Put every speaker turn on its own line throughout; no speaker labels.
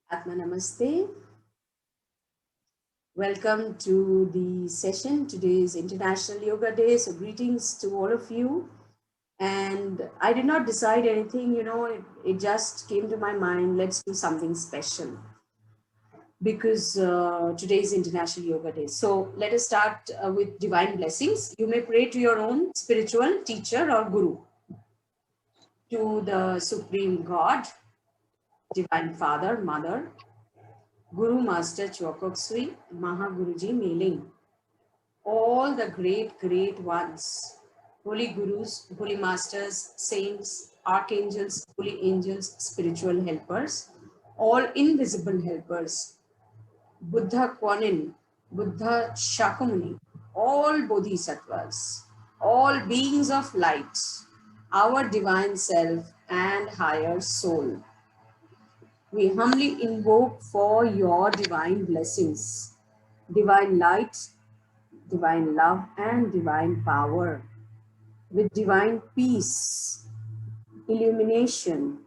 Atma Namaste. Welcome to the session. Today is International Yoga Day, so greetings to all of you. And I did not decide anything, it just came to my mind, let's do something special because today is International Yoga Day. So let us start with divine blessings. You may pray to your own spiritual teacher or guru, to the Supreme God, Divine Father, Mother, Guru Master Chokoksui, Mahaguruji Meling, all the great ones, holy gurus, holy masters, saints, archangels, holy angels, spiritual helpers, all invisible helpers, Buddha Kwanin, Buddha Shakyamuni, all bodhisattvas, all beings of light, our divine self and higher soul. We humbly invoke for your divine blessings, divine light, divine love, and divine power, with divine peace, illumination,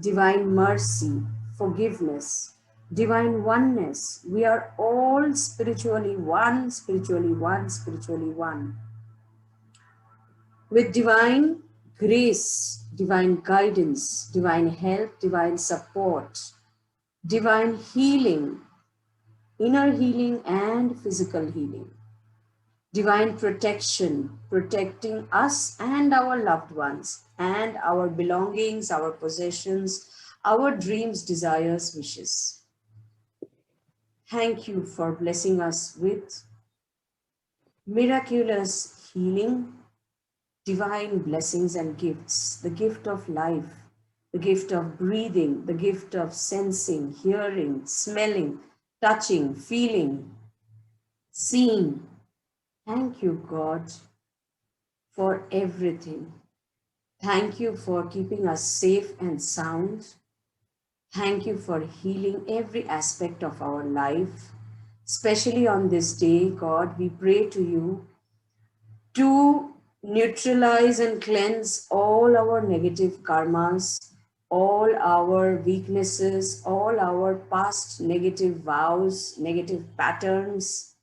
divine mercy, forgiveness, divine oneness. We are all spiritually one, spiritually one, spiritually one. With divine grace, divine guidance, divine help, divine support, divine healing, inner healing and physical healing. Divine protection, protecting us and our loved ones and our belongings, our possessions, our dreams, desires, wishes. Thank you for blessing us with miraculous healing, divine blessings and gifts, the gift of life, the gift of breathing, the gift of sensing, hearing, smelling, touching, feeling, seeing. Thank you, God, for everything. Thank you for keeping us safe and sound. Thank you for healing every aspect of our life. Especially on this day, God, we pray to you to neutralize and cleanse all our negative karmas, all our weaknesses, all our past negative vows, negative patterns,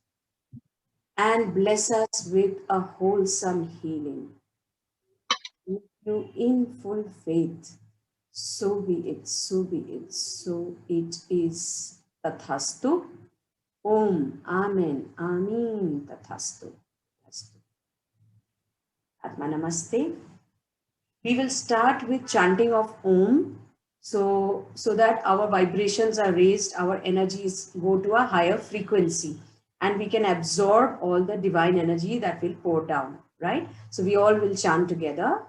and bless us with a wholesome healing. You in full faith. So be it, so be it, so it is. Tathastu. Om. Amen. Amin. Tathastu. Atma Namaste. We will start with chanting of Om. So that our vibrations are raised, our energies go to a higher frequency and we can absorb all the divine energy that will pour down, right? So we all will chant together.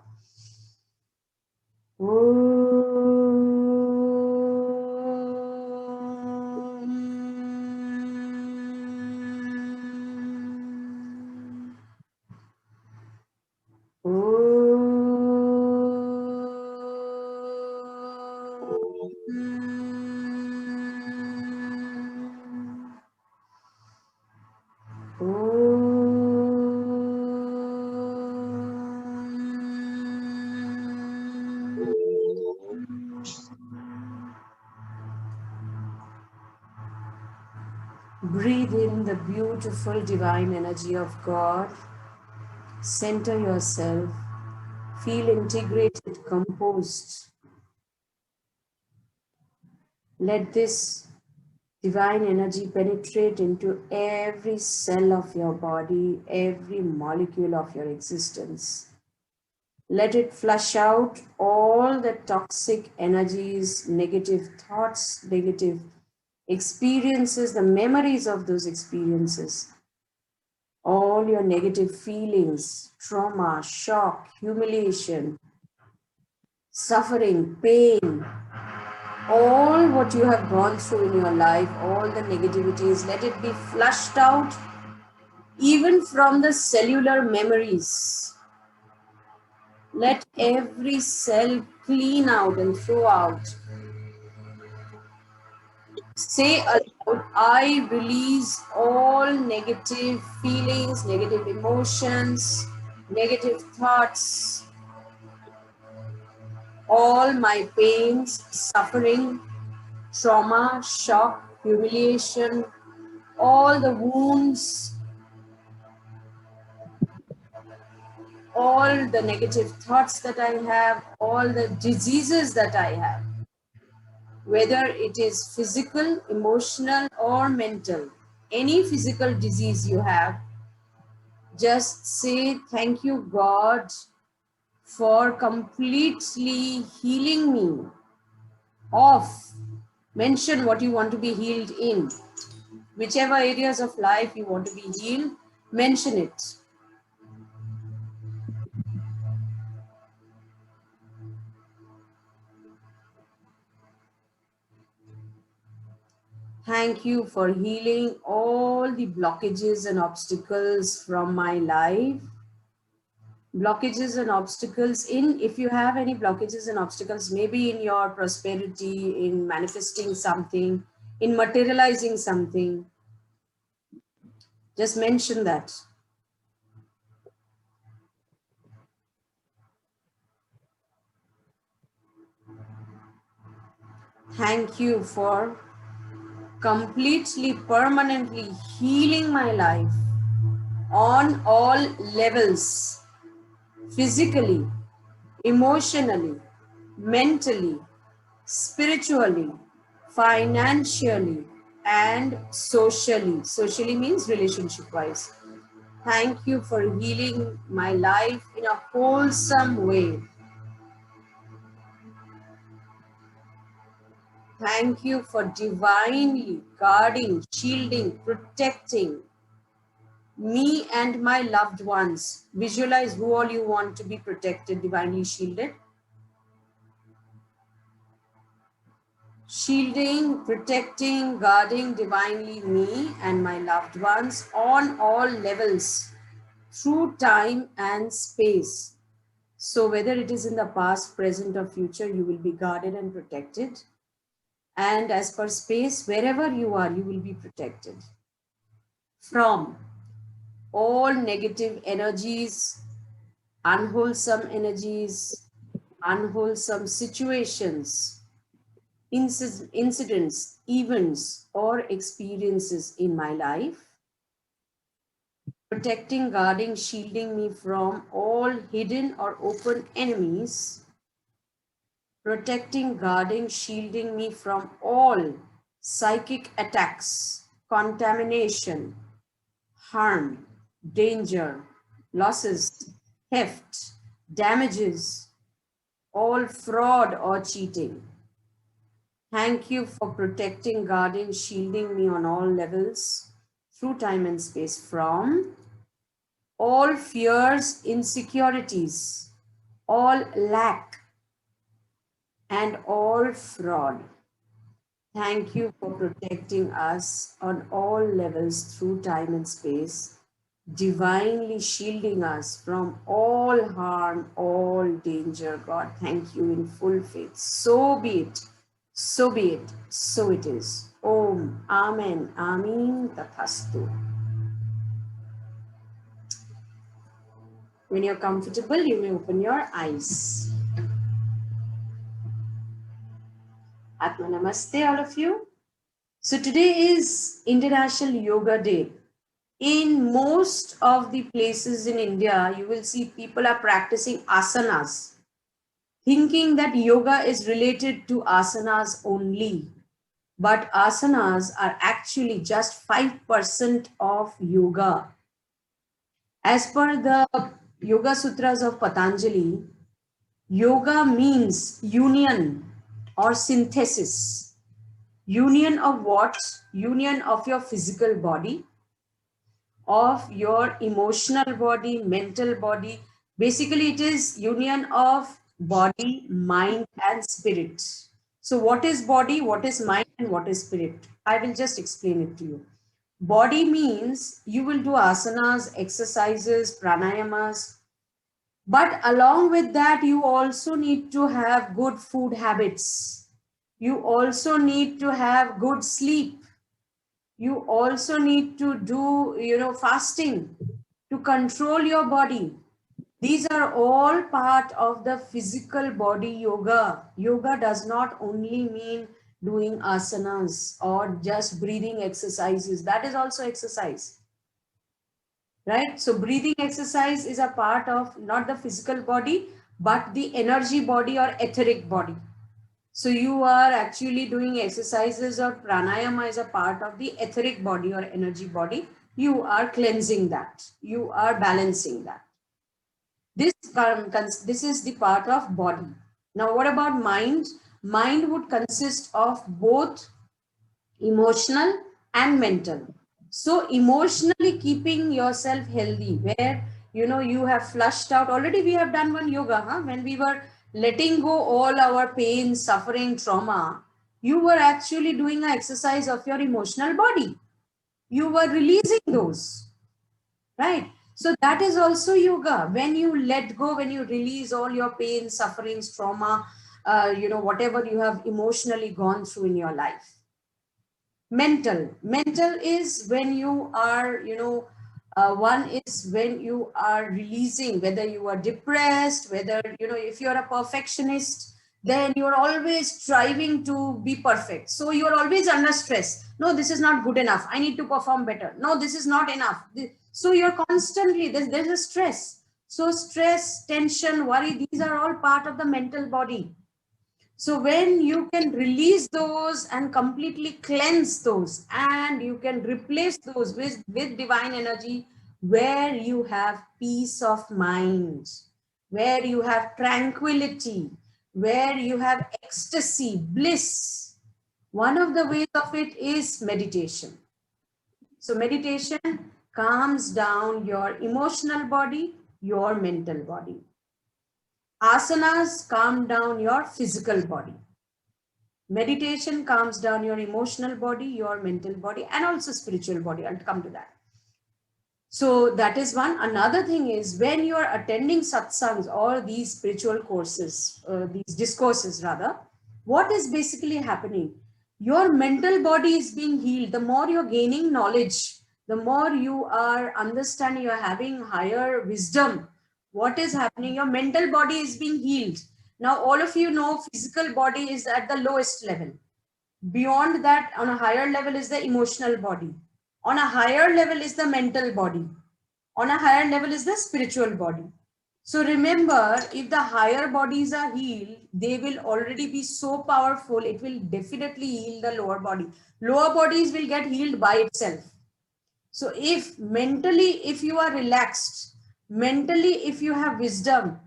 Breathe in the beautiful divine energy of God. Center yourself. Feel integrated, composed. Let this divine energy penetrate into every cell of your body, every molecule of your existence. Let it flush out all the toxic energies, negative thoughts, negative experiences, the memories of those experiences, all your negative feelings, trauma, shock, humiliation, suffering, pain, all what you have gone through in your life, all the negativities, let it be flushed out, even from the cellular memories. Let every cell clean out and throw out. Say aloud, I release all negative feelings, negative emotions, negative thoughts, all my pains, suffering, trauma, shock, humiliation, all the wounds, all the negative thoughts that I have, all the diseases that I have, whether it is physical, emotional, or mental, any physical disease you have, just say, thank you, God, for completely healing me of. Mention what you want to be healed in. Whichever areas of life you want to be healed, mention it. Thank you for healing all the blockages and obstacles from my life. Blockages and obstacles in, if you have any blockages and obstacles, maybe in your prosperity, in manifesting something, in materializing something, just mention that. Thank you for completely, permanently healing my life on all levels, physically, emotionally, mentally, spiritually, financially, and socially. Socially means relationship wise. Thank you for healing my life in a wholesome way. Thank you for divinely guarding, shielding, protecting me and my loved ones. Visualize who all you want to be protected, divinely shielded. Shielding, protecting, guarding divinely me and my loved ones on all levels through time and space. So whether it is in the past, present, or future, you will be guarded and protected. And as per space, wherever you are, you will be protected from all negative energies, unwholesome energies, unwholesome situations, incidents, events, or experiences in my life, protecting, guarding, shielding me from all hidden or open enemies, protecting, guarding, shielding me from all psychic attacks, contamination, harm, danger, losses, theft, damages, all fraud or cheating. Thank you for protecting, guarding, shielding me on all levels through time and space from all fears, insecurities, all lack, and all fraud. Thank you for protecting us on all levels through time and space, divinely shielding us from all harm, all danger. God, thank you in full faith. So be it. So be it. So it is. Om. Amen. Amin. Tathastu. When you're comfortable, you may open your eyes. Atma Namaste, all of you. So today is International Yoga Day. In most of the places in India, you will see people are practicing asanas, thinking that yoga is related to asanas only. But asanas are actually just 5% of yoga. As per the Yoga Sutras of Patanjali, yoga means union or synthesis. Union of what? Union of your physical body, of your emotional body, mental body. Basically, it is union of body, mind, and spirit. So what is body, what is mind, and what is spirit? I will just explain it to you. Body means you will do asanas, exercises, pranayamas, but along with that, you also need to have good food habits. You also need to have good sleep. You also need to do, fasting to control your body. These are all part of the physical body yoga. Yoga does not only mean doing asanas or just breathing exercises. That is also exercise, right? So breathing exercise is a part of not the physical body, but the energy body or etheric body. So you are actually doing exercises, or pranayama is a part of the etheric body or energy body. You are cleansing that. You are balancing that. This is the part of body. Now, what about mind? Mind would consist of both emotional and mental. So emotionally keeping yourself healthy, where you have flushed out already. We have done one yoga, when we were letting go all our pain, suffering, trauma. You were actually doing an exercise of your emotional body. You were releasing those, right? So that is also yoga. When you let go, when you release all your pain, sufferings, trauma, whatever you have emotionally gone through in your life. Mental is when you are, one is when you are releasing, whether you are depressed, whether, if you're a perfectionist, then you're always striving to be perfect. So you're always under stress. No, this is not good enough. I need to perform better. No, this is not enough. So you're constantly, there's a stress. So stress, tension, worry, these are all part of the mental body. So when you can release those and completely cleanse those, and you can replace those with divine energy, where you have peace of mind, where you have tranquility, where you have ecstasy, bliss. One of the ways of it is meditation. So meditation calms down your emotional body, your mental body. Asanas calm down your physical body. Meditation calms down your emotional body, your mental body, and also spiritual body. I'll come to that. So that is one. Another thing is, when you are attending satsangs or these spiritual courses, these discourses rather, what is basically happening? Your mental body is being healed. The more you're gaining knowledge, the more you are understanding, you're having higher wisdom. What is happening? Your mental body is being healed. Now, all of you know physical body is at the lowest level. Beyond that, on a higher level is the emotional body. On a higher level is the mental body. On a higher level is the spiritual body. So remember, if the higher bodies are healed, they will already be so powerful, it will definitely heal the lower body. Lower bodies will get healed by itself. So if mentally, if you are relaxed, mentally, if you have wisdom,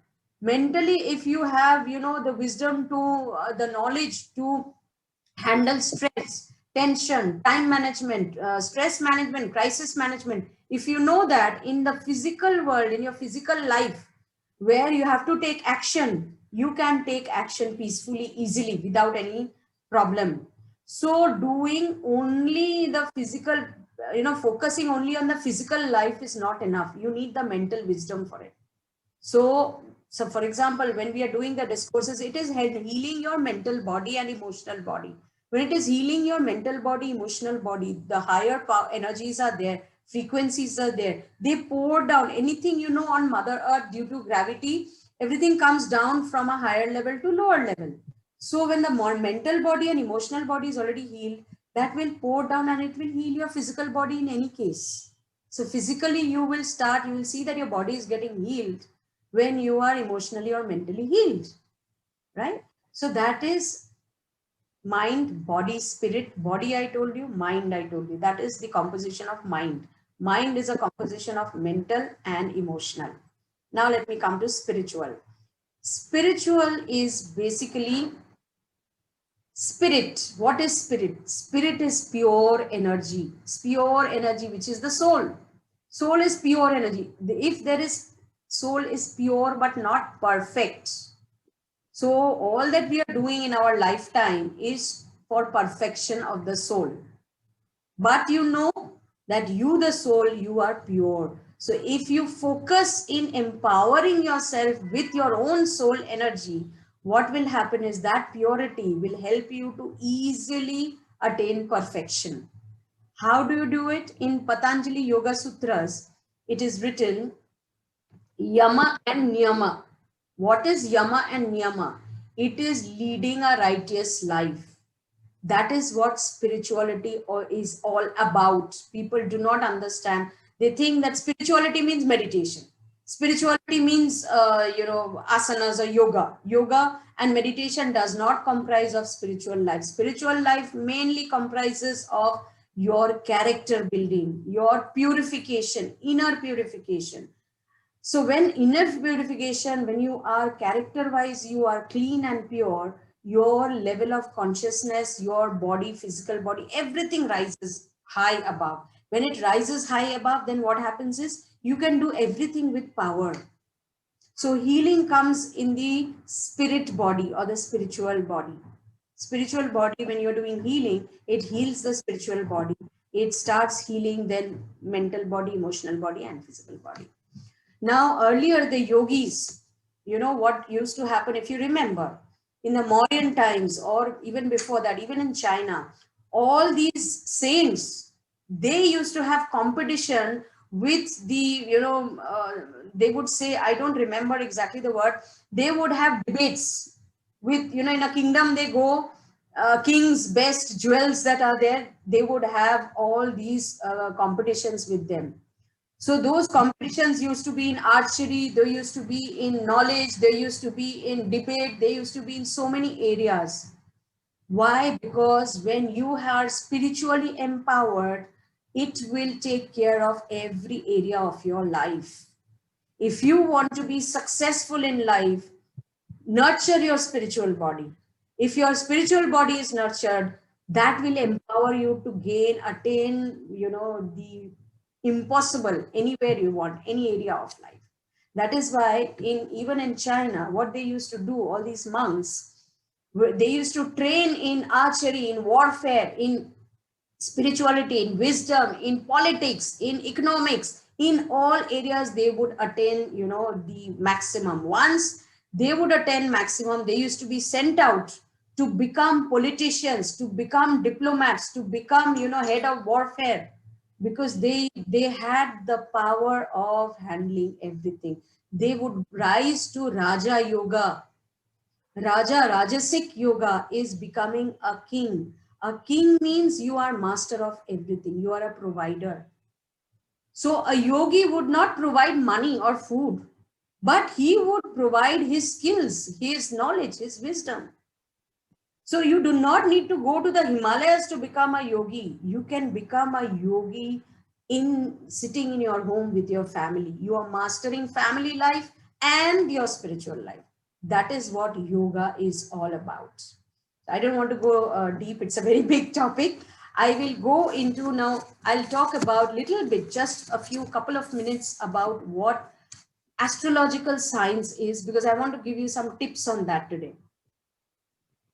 mentally, if you have, the wisdom to, the knowledge to handle stress, tension, time management, stress management, crisis management. If you know that in the physical world, in your physical life, where you have to take action, you can take action peacefully, easily, without any problem. So doing only the physical, focusing only on the physical life is not enough. You need the mental wisdom for it. So for example, when we are doing the discourses, it is healing your mental body and emotional body. When it is healing your mental body, emotional body, the higher power energies are there, frequencies are there. They pour down anything, on Mother Earth due to gravity, everything comes down from a higher level to lower level. So when the more mental body and emotional body is already healed, that will pour down and it will heal your physical body in any case. So physically you will see that your body is getting healed when you are emotionally or mentally healed, right? So that is mind, body, spirit. Body I told you, mind I told you. That is the composition of mind. Mind is a composition of mental and emotional. Now let me come to spiritual. Spiritual is basically spirit. What is spirit? Spirit is pure energy. It's pure energy, which is the soul. Soul is pure energy. If there is, soul is pure but not perfect. So all that we are doing in our lifetime is for perfection of the soul. But you know that you, the soul, you are pure. So if you focus in empowering yourself with your own soul energy, what will happen is that purity will help you to easily attain perfection. How do you do it? In Patanjali Yoga Sutras, it is written Yama and Niyama. What is Yama and Niyama? It is leading a righteous life. That is what spirituality is all about. People do not understand. They think that spirituality means meditation. Spirituality means, asanas or yoga. Yoga and meditation does not comprise of spiritual life. Spiritual life mainly comprises of your character building, your purification, inner purification. So when inner purification, when you are character wise, you are clean and pure, your level of consciousness, your body, physical body, everything rises high above. When it rises high above, then what happens is you can do everything with power. So healing comes in the spirit body or the spiritual body. Spiritual body, when you're doing healing, it heals the spiritual body. It starts healing then mental body, emotional body, and physical body. Now, earlier the yogis, what used to happen, if you remember, in the Mauryan times or even before that, even in China, all these saints, they used to have competition with the, they would say, I don't remember exactly the word, they would have debates with, in a kingdom they go, king's best jewels that are there, they would have all these competitions with them. So those competitions used to be in archery, they used to be in knowledge, they used to be in debate, they used to be in so many areas. Why? Because when you are spiritually empowered, it will take care of every area of your life. If you want to be successful in life, nurture your spiritual body. If your spiritual body is nurtured, that will empower you to attain, the impossible anywhere you want, any area of life. That is why even in China, what they used to do, all these monks, they used to train in archery, in warfare, in spirituality, in wisdom, in politics, in economics, in all areas they would attain, the maximum. Once they would attain maximum, they used to be sent out to become politicians, to become diplomats, to become, head of warfare, because they had the power of handling everything. They would rise to Raja Yoga. Rajasic yoga is becoming a king. A king means you are master of everything. You are a provider. So a yogi would not provide money or food, but he would provide his skills, his knowledge, his wisdom. So you do not need to go to the Himalayas to become a yogi. You can become a yogi in sitting in your home with your family. You are mastering family life and your spiritual life. That is what yoga is all about. I don't want to go deep. It's a very big topic. I will go into now, I'll talk about little bit, just a few couple of minutes about what astrological science is, because I want to give you some tips on that today.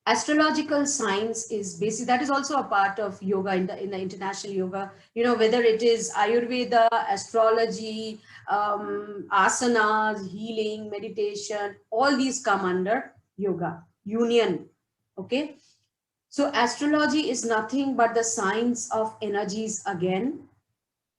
Astrological science is basic, that is also a part of yoga in the international yoga, whether it is Ayurveda, astrology, asanas, healing, meditation, all these come under yoga union. Okay, so astrology is nothing but the science of energies again.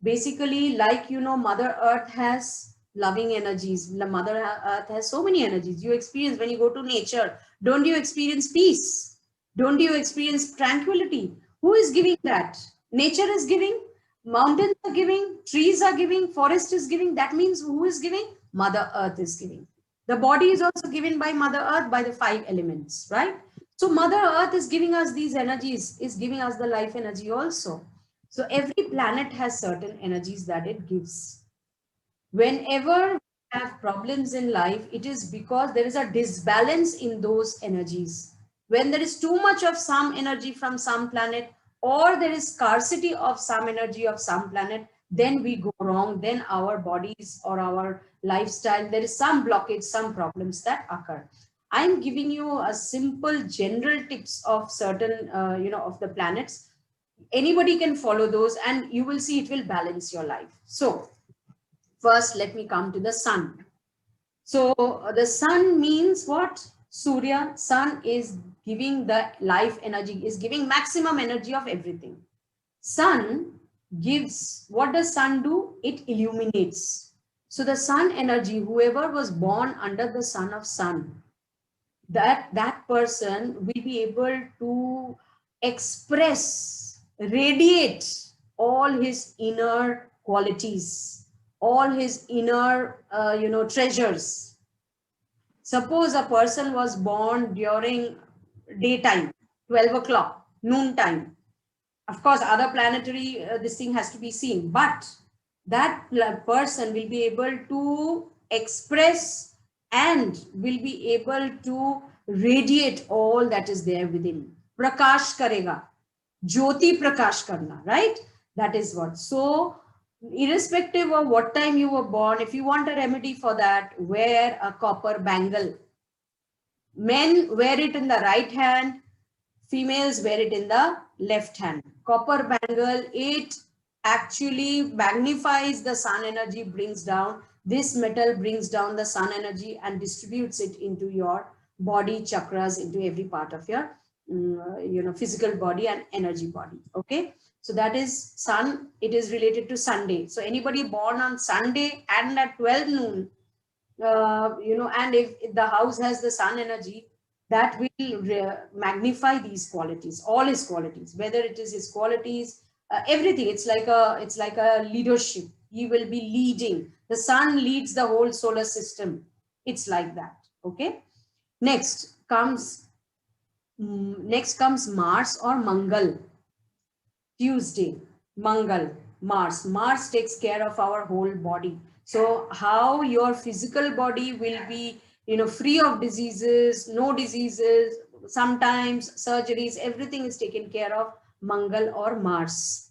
Basically, like, Mother Earth has loving energies. Mother Earth has so many energies. You experience when you go to nature. Don't you experience peace? Don't you experience tranquility? Who is giving that? Nature is giving. Mountains are giving. Trees are giving. Forest is giving. That means who is giving? Mother Earth is giving. The body is also given by Mother Earth by the 5 elements, right? So Mother Earth is giving us these energies, is giving us the life energy also. So every planet has certain energies that it gives. Whenever we have problems in life, it is because there is a disbalance in those energies. When there is too much of some energy from some planet, or there is scarcity of some energy of some planet, then we go wrong. Then our bodies or our lifestyle, there is some blockage, some problems that occur. I'm giving you a simple general tips of certain, of the planets. Anybody can follow those and you will see it will balance your life. So first, let me come to the sun. So the sun means what? Surya, sun is giving the life energy, is giving maximum energy of everything. Sun gives, what does sun do? It illuminates. So the sun energy, whoever was born under the sun of sun, that person will be able to express, radiate all his inner qualities, all his inner, treasures. Suppose a person was born during daytime, 12 o'clock, noon time. Of course, other planetary, this thing has to be seen, but that person will be able to express and will be able to radiate all that is there within. Prakash karega, jyoti prakash karna, right? That is what. So irrespective of what time you were born, if you want a remedy for that, wear a copper bangle. Men wear it in the right hand, females wear it in the left hand. Copper bangle, it actually magnifies the sun energy, brings down, this metal brings down the sun energy and distributes it into your body chakras, into every part of your physical body and energy body. Okay, so that is sun. It is related to Sunday. So anybody born on Sunday and at 12 noon, and if the house has the sun energy, that will magnify these qualities, all his qualities, whether it is his qualities, everything. It's like a leadership. He will be leading. The sun leads the whole solar system. It's like that. Okay. Next comes Mars or Mangal. Tuesday, Mangal, Mars. Mars takes care of our whole body. So how your physical body will be, free of diseases, no diseases, sometimes surgeries, everything is taken care of Mangal or Mars.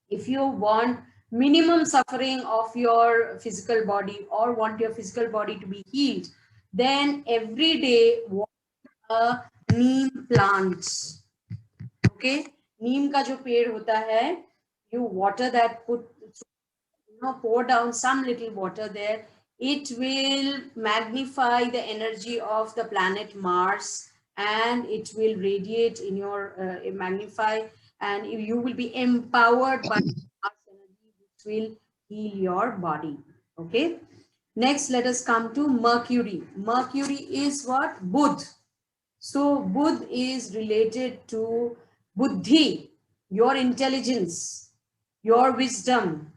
If you want minimum suffering of your physical body or want your physical body to be healed, then every day water a neem plant. Okay, neem का जो पेड़ होता है, you water that, pour down some little water there. It will magnify the energy of the planet Mars, and it will radiate in your magnify, and you will be empowered by Mars energy, which will heal your body. Okay. Next, let us come to Mercury. Mercury is what? Budh. So Budh is related to Buddhi, your intelligence, your wisdom,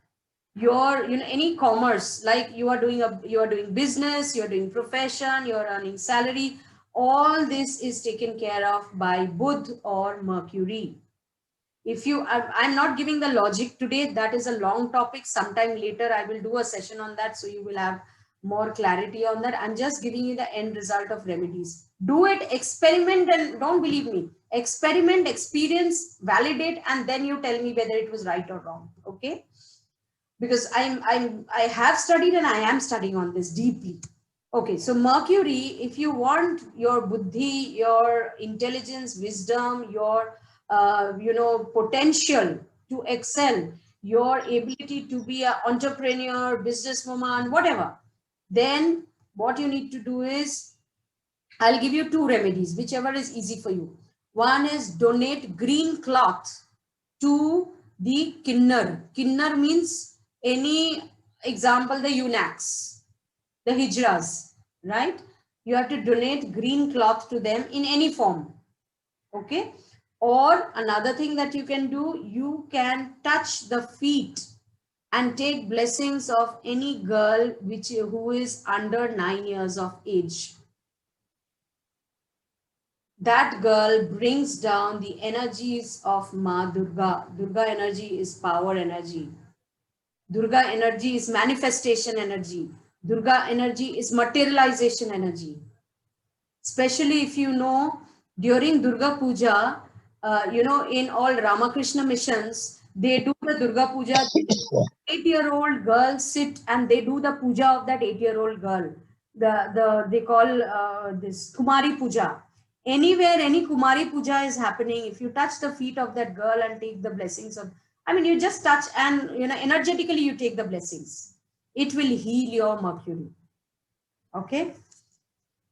your any commerce, like you are doing business, you're doing profession, you're earning salary. All this is taken care of by Budh or Mercury. If you, I'm not giving the logic today, that is a long topic. Sometime later I will do a session on that, so you will have more clarity on that. I'm just giving you the end result of remedies. Do it, experiment, and don't believe me. Experiment, experience, validate, and then you tell me whether it was right or wrong. Okay? Because I have studied and I am studying on this deeply. Okay, so Mercury, if you want your buddhi, your intelligence, wisdom, your potential to excel, your ability to be an entrepreneur, businesswoman, whatever, then what you need to do is, I'll give you two remedies, whichever is easy for you. One is donate green cloth to the Kinnar. Kinnar means any, example, the eunuchs, the hijras, right? You have to donate green cloth to them in any form. Okay. Or another thing that you can do, you can touch the feet and take blessings of any girl who is under 9 years of age. That girl brings down the energies of Ma Durga. Durga energy is power energy. Durga energy is manifestation energy. Durga energy is materialization energy. Especially if you know, during Durga Puja, in all Ramakrishna missions, they do the Durga Puja. 8-year-old girls sit and they do the puja of that 8-year-old girl. They call this Kumari Puja. Anywhere any Kumari Puja is happening, if you touch the feet of that girl and take the blessings of, you just touch and energetically you take the blessings. It will heal your Mercury. Okay.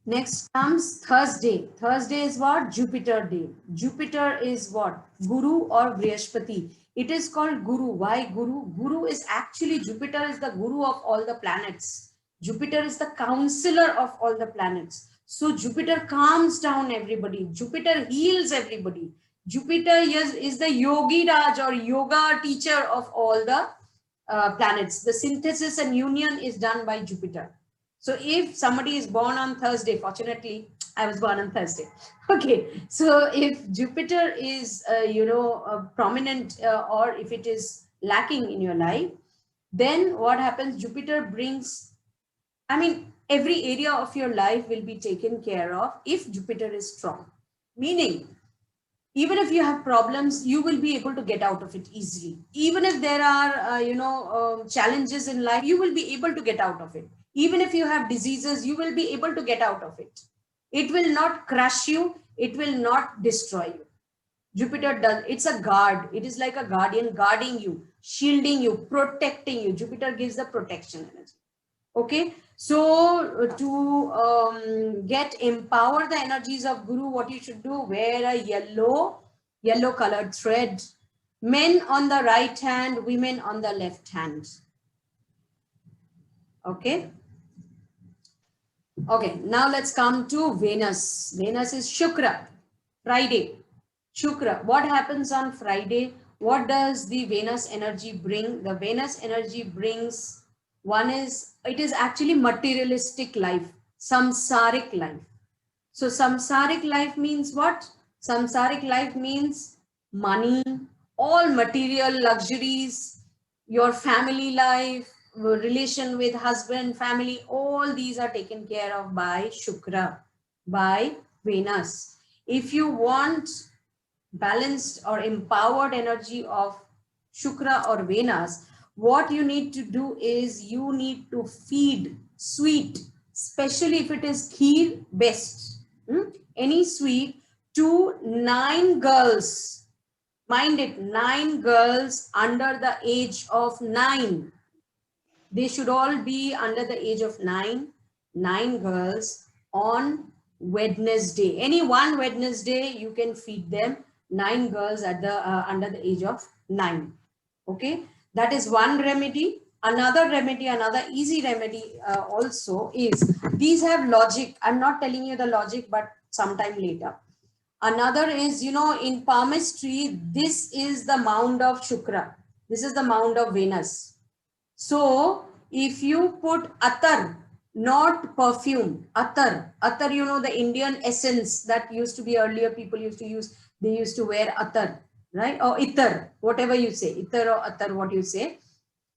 Next comes Thursday. Thursday is what? Jupiter day. Jupiter is what? Guru or Brihaspati. It is called Guru. Why Guru? Guru is actually, Jupiter is the Guru of all the planets. Jupiter is the counselor of all the planets. So Jupiter calms down everybody. Jupiter heals everybody. Jupiter is the Yogi Raj or yoga teacher of all the planets. The synthesis and union is done by Jupiter. So if somebody is born on Thursday, fortunately, I was born on Thursday. Okay, so if Jupiter is, prominent or if it is lacking in your life, then what happens? Jupiter brings, I mean, every area of your life will be taken care of if Jupiter is strong. Meaning, even if you have problems, you will be able to get out of it easily. Even if there are challenges in life, you will be able to get out of it. Even if you have diseases, you will be able to get out of it. It will not crush you, it will not destroy you. Jupiter does, it's a guard, it is like a guardian guarding you, shielding you, protecting you. Jupiter gives the protection energy. Okay, so to get empower the energies of Guru, what you should do, wear a yellow colored thread. Men on the right hand, women on the left hand. Okay. Okay, now let's come to Venus. Venus is Shukra, Friday. Shukra, what happens on Friday? What does the Venus energy bring? The Venus energy brings, one is, it is actually materialistic life, samsaric life. So samsaric life means what? Samsaric life means money, all material luxuries, your family life, relation with husband, family, all these are taken care of by Shukra, by Venus. If you want balanced or empowered energy of Shukra or Venus, what you need to do is you need to feed sweet, especially if it is kheer, best. Any sweet to 9 girls. Mind it, 9 girls under the age of 9. They should all be under the age of 9. 9 girls on Wednesday. Any one Wednesday, you can feed them 9 girls at the under the age of 9. Okay, that is one remedy. Another remedy, another easy remedy also is, these have logic. I'm not telling you the logic, but sometime later. Another is, in palmistry, this is the mound of Shukra. This is the mound of Venus. So if you put attar, not perfume, attar, the Indian essence that used to be earlier, people used to use, they used to wear attar, right? Or ittar, whatever you say, ittar or attar, what you say,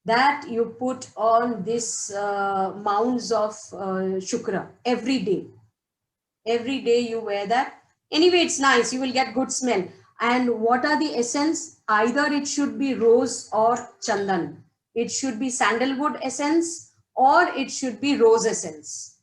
that you put on this mounds of Shukra every day. Every day you wear that. Anyway, it's nice, you will get good smell. And what are the essence? Either it should be rose or chandan. It should be sandalwood essence or it should be rose essence.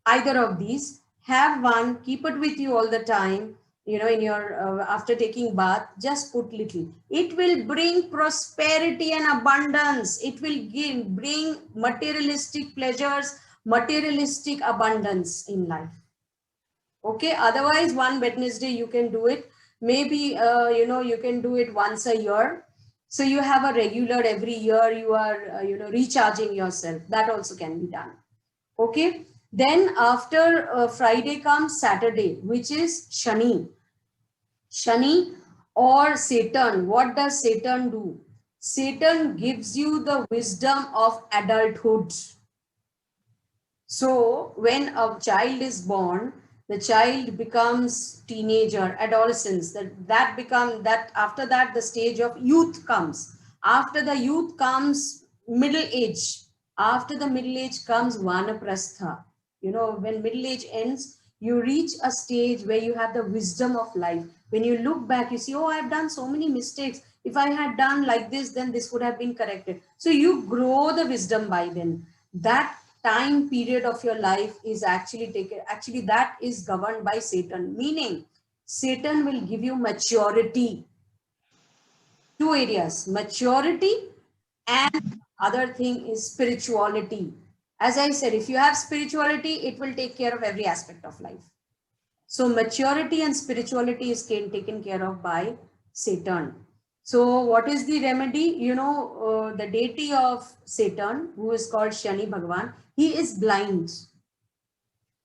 Either of these. Have one, keep it with you all the time. In your after taking bath, just put little. It will bring prosperity and abundance. It will bring materialistic pleasures, materialistic abundance in life. Okay, otherwise one Wednesday you can do it. Maybe you can do it once a year. So you have a regular every year, you are recharging yourself. That also can be done. Okay, then after Friday comes Saturday, which is Shani. Shani or Saturn. What does Saturn do? Saturn gives you the wisdom of adulthood. So when a child is born, the child becomes teenager, adolescence, that after that the stage of youth comes. After the youth comes middle age. After the middle age comes vanaprastha. When middle age ends, you reach a stage where you have the wisdom of life. When you look back, you see, oh, I've done so many mistakes. If I had done like this, then this would have been corrected. So you grow the wisdom by then. That time period of your life is actually that is governed by Saturn, meaning Saturn will give you maturity. Two areas, maturity, and other thing is spirituality. As I said, if you have spirituality, it will take care of every aspect of life. So maturity and spirituality is taken care of by Saturn. So what is the remedy? The deity of Saturn, who is called Shani Bhagavan, he is blind.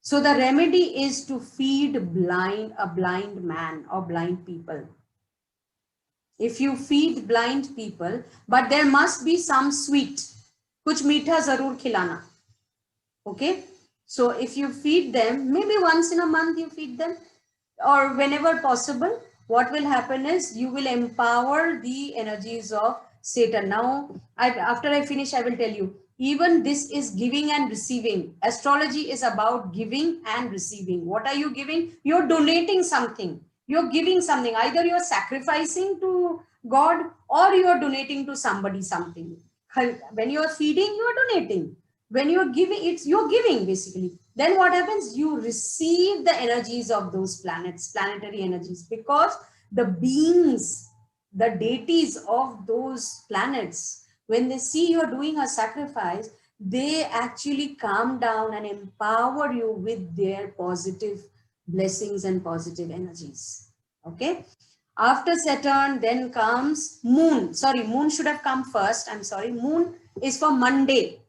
So the remedy is to feed a blind man or blind people. If you feed blind people, but there must be some sweet, kuch meetha zarur khilana. Okay, so if you feed them, maybe once in a month you feed them, or whenever possible, what will happen is you will empower the energies of Satan. Now, after I finish, I will tell you, even this is giving and receiving. Astrology is about giving and receiving. What are you giving? You're donating something. You're giving something. Either you're sacrificing to God or you're donating to somebody something. When you're feeding, you're donating. When you're giving, it's you're giving basically. Then what happens? You receive the energies of those planets, planetary energies, because the beings, the deities of those planets, when they see you're doing a sacrifice, they actually calm down and empower you with their positive blessings and positive energies. Okay. After Saturn, then comes Moon. Sorry, Moon should have come first. I'm sorry. Moon is for Monday,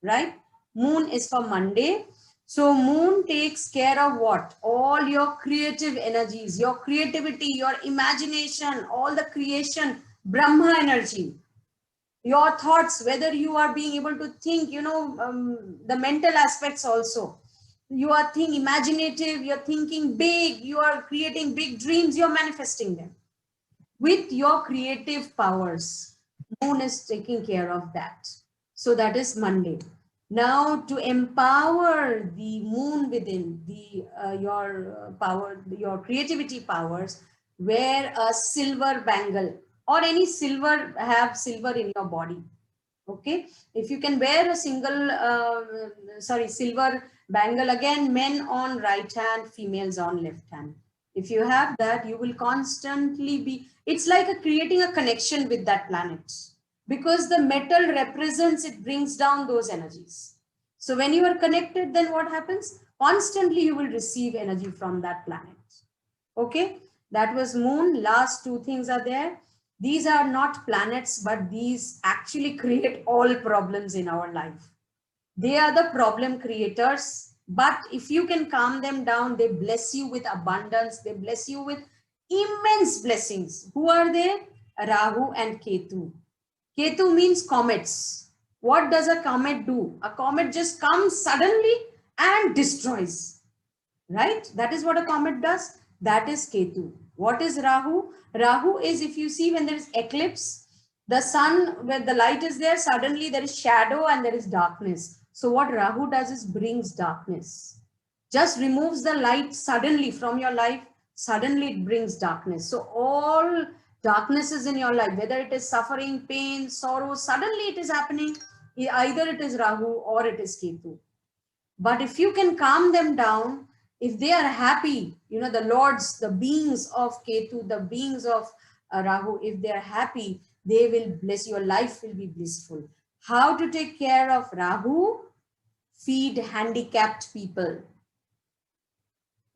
right? Moon is for Monday. So Moon takes care of what? All your creative energies, your creativity, your imagination, all the creation, Brahma energy, your thoughts, whether you are being able to think, the mental aspects also. You are thinking imaginative, you're thinking big, you are creating big dreams, you're manifesting them with your creative powers. Moon is taking care of that. So that is Monday. Now to empower the moon within the your power, your creativity powers, wear a silver bangle or any silver, have silver in your body. Okay, if you can wear a silver bangle, again, men on right hand, females on left hand. If you have that, you will constantly be, it's like creating a connection with that planet, because the metal represents, it brings down those energies. So when you are connected, then what happens? Constantly you will receive energy from that planet. Okay, that was moon. Last two things are there. These are not planets, but these actually create all problems in our life. They are the problem creators, but if you can calm them down, they bless you with abundance. They bless you with immense blessings. Who are they? Rahu and Ketu. Ketu means comets. What does a comet do? A comet just comes suddenly and destroys, right? That is what a comet does. That is Ketu. What is Rahu? Rahu is, if you see, when there is eclipse, the sun, when the light is there, suddenly there is shadow and there is darkness. So what Rahu does is brings darkness. Just removes the light suddenly from your life, suddenly it brings darkness. So all darknesses in your life, whether it is suffering, pain, sorrow, suddenly it is happening. Either it is Rahu or it is Ketu. But if you can calm them down, if they are happy, the lords, the beings of Ketu, the beings of Rahu, if they are happy, they will bless, your life will be blissful. How to take care of Rahu? Feed handicapped people.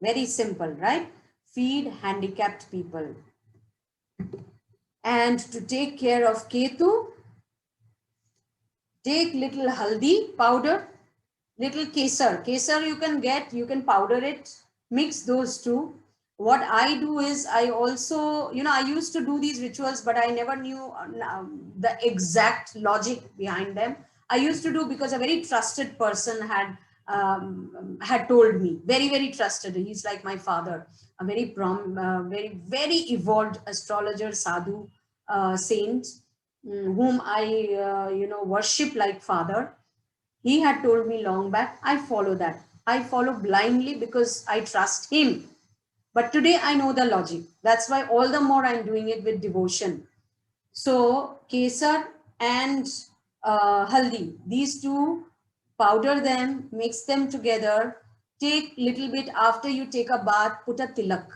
Very simple, right? Feed handicapped people. And to take care of Ketu, take little haldi powder, little kesar. Kesar you can get, you can powder it, mix those two. What I do is I also, I used to do these rituals, but I never knew the exact logic behind them. I used to do because a very trusted person had told me, very, very trusted. He's like my father, a very very evolved astrologer, sadhu, saint, whom I, worship like father. He had told me long back, I follow that. I follow blindly because I trust him. But today I know the logic. That's why all the more I'm doing it with devotion. So kesar and haldi, these two, powder them, mix them together, take little bit after you take a bath, put a tilak.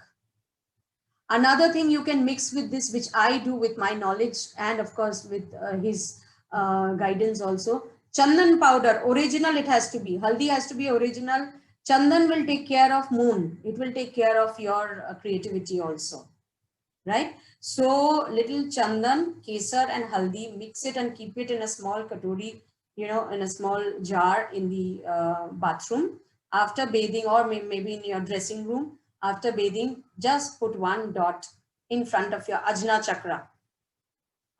Another thing you can mix with this, which I do with my knowledge and of course with his guidance also, chandan powder, original it has to be. Haldi has to be original. Chandan will take care of moon. It will take care of your creativity also, right? So little chandan, kesar and haldi, mix it and keep it in a small katori, in a small jar in the bathroom. After bathing or maybe in your dressing room, after bathing, just put one dot in front of your Ajna chakra.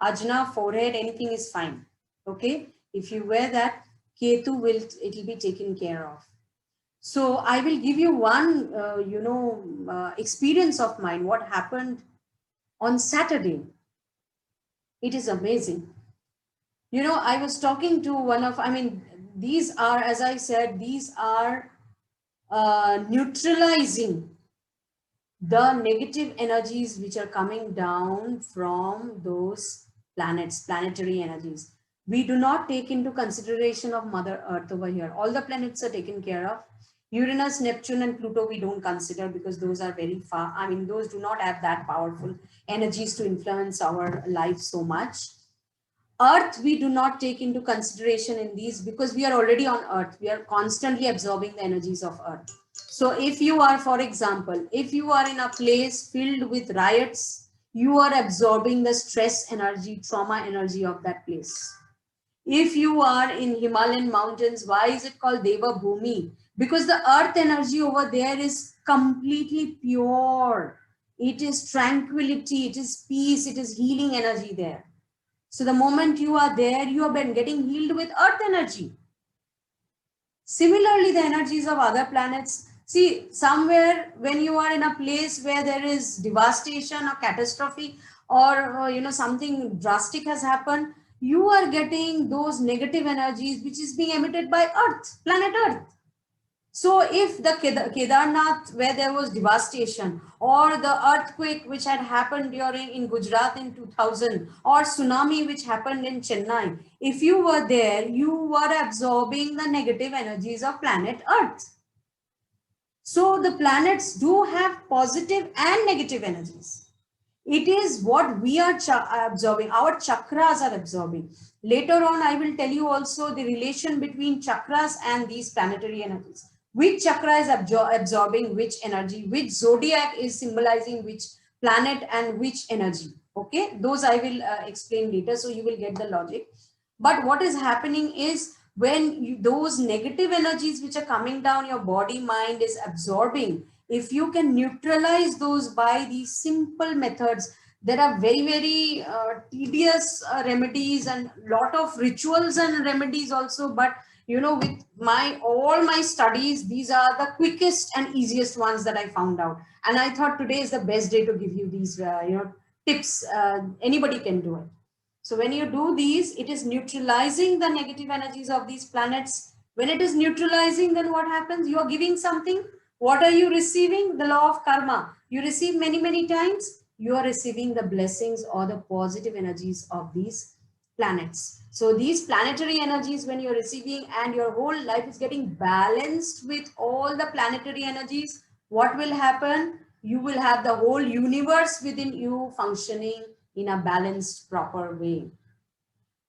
Ajna, forehead, anything is fine. Okay. If you wear that, Ketu it will be taken care of. So I will give you one, experience of mine, what happened on Saturday. It is amazing. You know, I was talking to these are, as I said, these are neutralizing the negative energies which are coming down from those planets, planetary energies. We do not take into consideration of Mother Earth over here. All the planets are taken care of. Uranus, Neptune, and Pluto we don't consider because those are very far. I mean, those do not have that powerful energies to influence our life so much. Earth, we do not take into consideration in these because we are already on Earth. We are constantly absorbing the energies of Earth. So if you are, for example, if you are in a place filled with riots, you are absorbing the stress energy, trauma energy of that place. If you are in Himalayan mountains, why is it called Deva Bhumi? Because the earth energy over there is completely pure. It is tranquility, it is peace, it is healing energy there. So the moment you are there, you have been getting healed with earth energy. Similarly, the energies of other planets. See, somewhere when you are in a place where there is devastation or catastrophe or something drastic has happened, you are getting those negative energies which is being emitted by Earth, planet Earth. So if the Kedarnath, where there was devastation, or the earthquake which had happened in Gujarat in 2000, or tsunami which happened in Chennai, if you were there, you were absorbing the negative energies of planet Earth. So the planets do have positive and negative energies. It is what we are absorbing, our chakras are absorbing. Later on, I will tell you also the relation between chakras and these planetary energies. Which chakra is absorbing which energy, which zodiac is symbolizing which planet and which energy. Okay, those I will explain later, so you will get the logic. But what is happening is when those negative energies which are coming down, your body, mind is absorbing. If you can neutralize those by these simple methods, there are very, very tedious remedies and lot of rituals and remedies also. But with all my studies, these are the quickest and easiest ones that I found out. And I thought today is the best day to give you these, tips. Anybody can do it. So when you do these, it is neutralizing the negative energies of these planets. When it is neutralizing, then what happens? You are giving something. What are you receiving? The law of karma. You receive many, many times. You are receiving the blessings or the positive energies of these planets. So these planetary energies, when you're receiving and your whole life is getting balanced with all the planetary energies, what will happen? You will have the whole universe within you functioning in a balanced, proper way.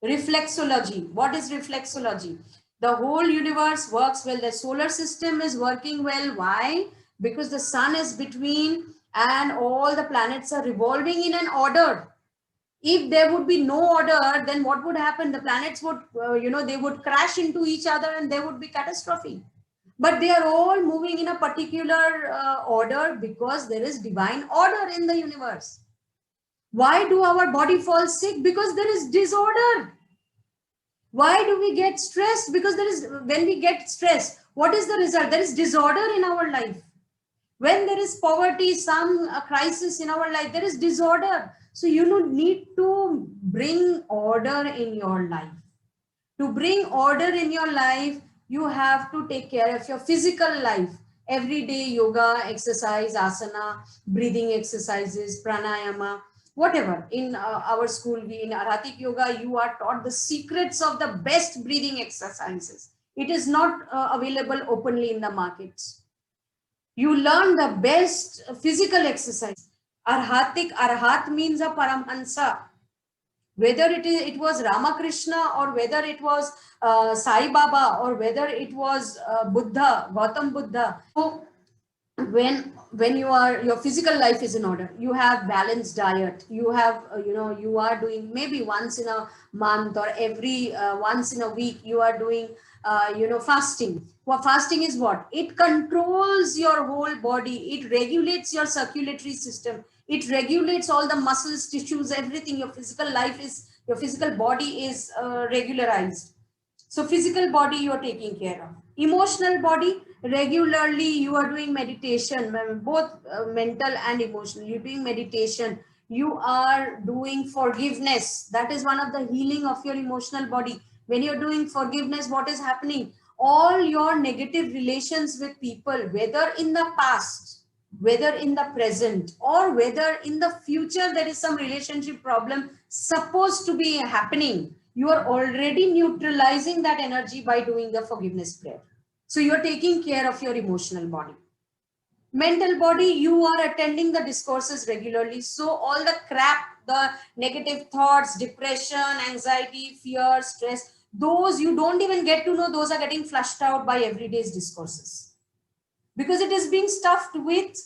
Reflexology. What is reflexology? The whole universe works well. The solar system is working well. Why? Because the sun is between and all the planets are revolving in an order. If there would be no order, then what would happen? The planets would, they would crash into each other and there would be catastrophe. But they are all moving in a particular order because there is divine order in the universe. Why do our body fall sick? Because there is disorder. Why do we get stressed? Because when we get stressed, what is the result? There is disorder in our life. When there is poverty, some crisis in our life, there is disorder. So you need to bring order in your life. To bring order in your life, you have to take care of your physical life. Every day, yoga, exercise, asana, breathing exercises, pranayama, whatever. In our school, in Arhatik Yoga, you are taught the secrets of the best breathing exercises. It is not available openly in the markets. You learn the best physical exercise. Arhat means a Paramhansa. Whether it was Ramakrishna or whether it was Sai Baba or whether it was Buddha, Gautam Buddha. So when your physical life is in order, you have balanced diet, you have you are doing maybe once in a month or every once in a week you are doing fasting. Well, fasting is what? It controls your whole body, it regulates your circulatory system, It regulates all the muscles, tissues, everything. Your physical life is, your physical body is regularized. So physical body you are taking care of. Emotional body, regularly you are doing meditation, both mental and emotional. You're doing meditation. You are doing forgiveness. That is one of the healing of your emotional body. When you're doing forgiveness, what is happening? All your negative relations with people, whether in the past, whether in the present, or whether in the future there is some relationship problem supposed to be happening, you are already neutralizing that energy by doing the forgiveness prayer. So you are taking care of your emotional body. Mental body, you are attending the discourses regularly. So all the crap, the negative thoughts, depression, anxiety, fear, stress, those you don't even get to know, those are getting flushed out by everyday's discourses. Because it is being stuffed with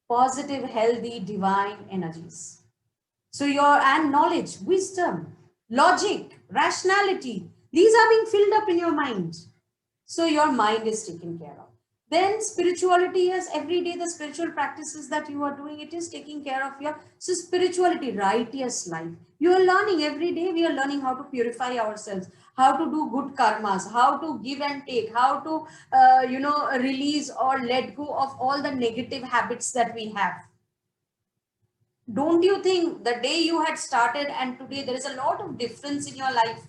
positive, healthy, divine energies. So and knowledge, wisdom, logic, rationality, these are being filled up in your mind. So your mind is taken care of. Then spirituality is every day, the spiritual practices that you are doing, it is taking care of your, so spirituality, righteous life. You are learning every day, we are learning how to purify ourselves, how to do good karmas, how to give and take, how to, release or let go of all the negative habits that we have. Don't you think the day you had started and today there is a lot of difference in your life?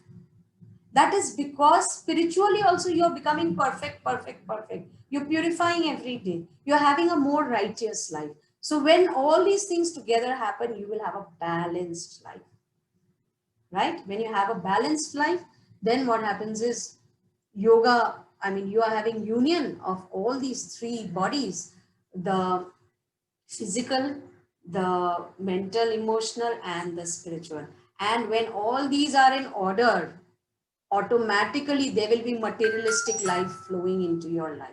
That is because spiritually also you're becoming perfect, perfect, perfect. You're purifying every day. You're having a more righteous life. So when all these things together happen, you will have a balanced life, right? When you have a balanced life, then what happens is yoga, I mean, you are having union of all these three bodies, the physical, the mental, emotional, and the spiritual. And when all these are in order, automatically there will be materialistic life flowing into your life.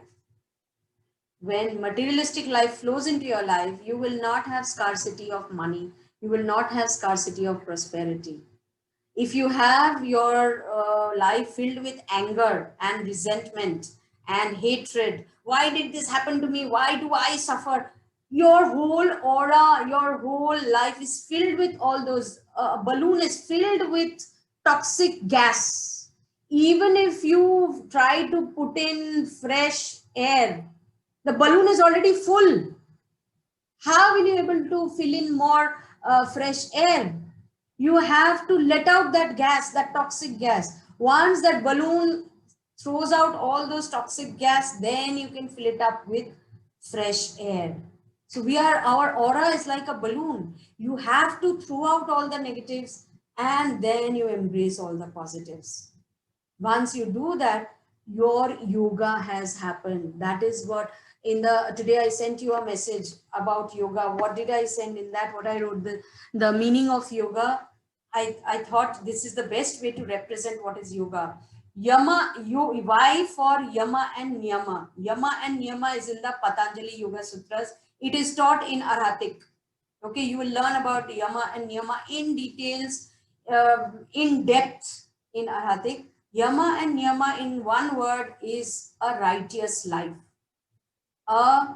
When materialistic life flows into your life, you will not have scarcity of money. You will not have scarcity of prosperity. If you have your life filled with anger and resentment and hatred, why did this happen to me? Why do I suffer? Your whole aura, your whole life is filled with all those, balloon is filled with toxic gas. Even if you try to put in fresh air, the balloon is already full. How will you able to fill in more fresh air? You have to let out that gas, that toxic gas. Once that balloon throws out all those toxic gas, then you can fill it up with fresh air. So our aura is like a balloon. You have to throw out all the negatives and then you embrace all the positives. Once you do that, your yoga has happened. That is what today I sent you a message about yoga. What did I send in that? What I wrote, the meaning of yoga. I thought this is the best way to represent what is yoga. Why for yama and niyama? Yama and niyama is in the Patanjali Yoga Sutras. It is taught in Arhatic. Okay, you will learn about yama and niyama in details, in depth in Arhatic. Yama and niyama in one word is a righteous life, a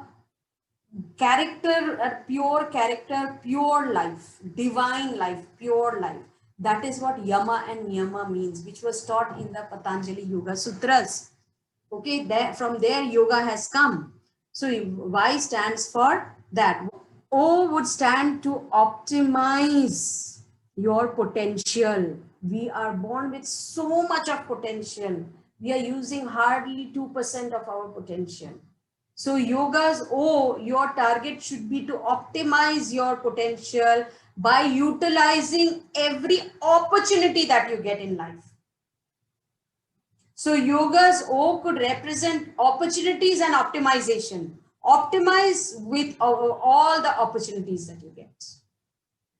character, pure life, divine life, pure life. That is what yama and niyama means, which was taught in the Patanjali Yoga Sutras. Okay, from there yoga has come. So Y stands for that. O would stand to optimize your potential. We are born with so much of potential. We are using hardly 2% of our potential. So yoga's O, your target should be to optimize your potential by utilizing every opportunity that you get in life. So yoga's O could represent opportunities and optimization. Optimize with all the opportunities that you get,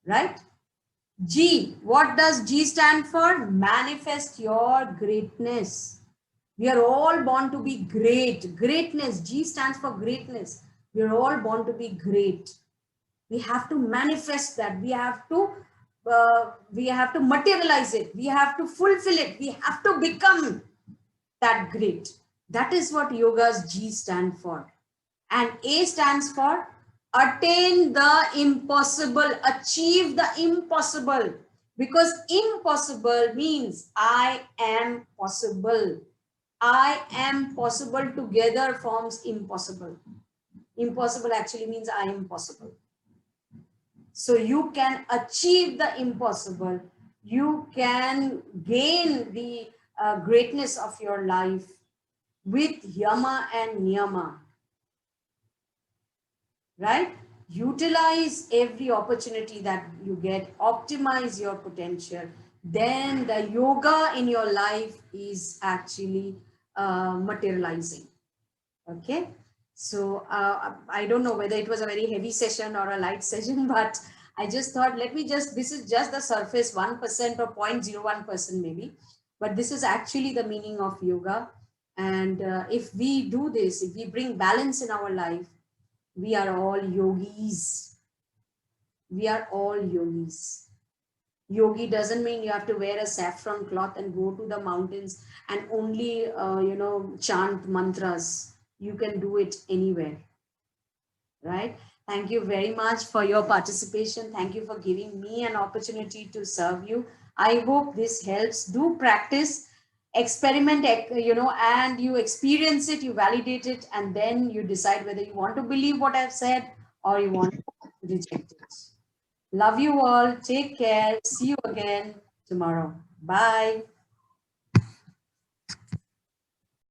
right? G, what does G stand for? Manifest your greatness. We are all born to be great. Greatness, G stands for greatness. We are all born to be great. We have to manifest that. We have to materialize it. We have to fulfill it. We have to become that great. That is what yoga's G stand for. And A stands for Attain the impossible, achieve the impossible, because impossible means I am possible. I am possible together forms impossible. Impossible actually means I am possible. So you can achieve the impossible. You can gain the greatness of your life with yama and niyama, right? Utilize every opportunity that you get, optimize your potential. Then the yoga in your life is actually materializing. Okay. So I don't know whether it was a very heavy session or a light session, but I just thought, let me just, this is just the surface 1% or 0.01% maybe, but this is actually the meaning of yoga. And if we do this, if we bring balance in our life, we are all yogis. We are all yogis. Yogi doesn't mean you have to wear a saffron cloth and go to the mountains and only, chant mantras. You can do it anywhere, right? Thank you very much for your participation. Thank you for giving me an opportunity to serve you. I hope this helps. Do practice, experiment, and you experience it, you validate it, and then you decide whether you want to believe what I've said or you want to reject it. Love you all. Take care. See you again tomorrow. Bye.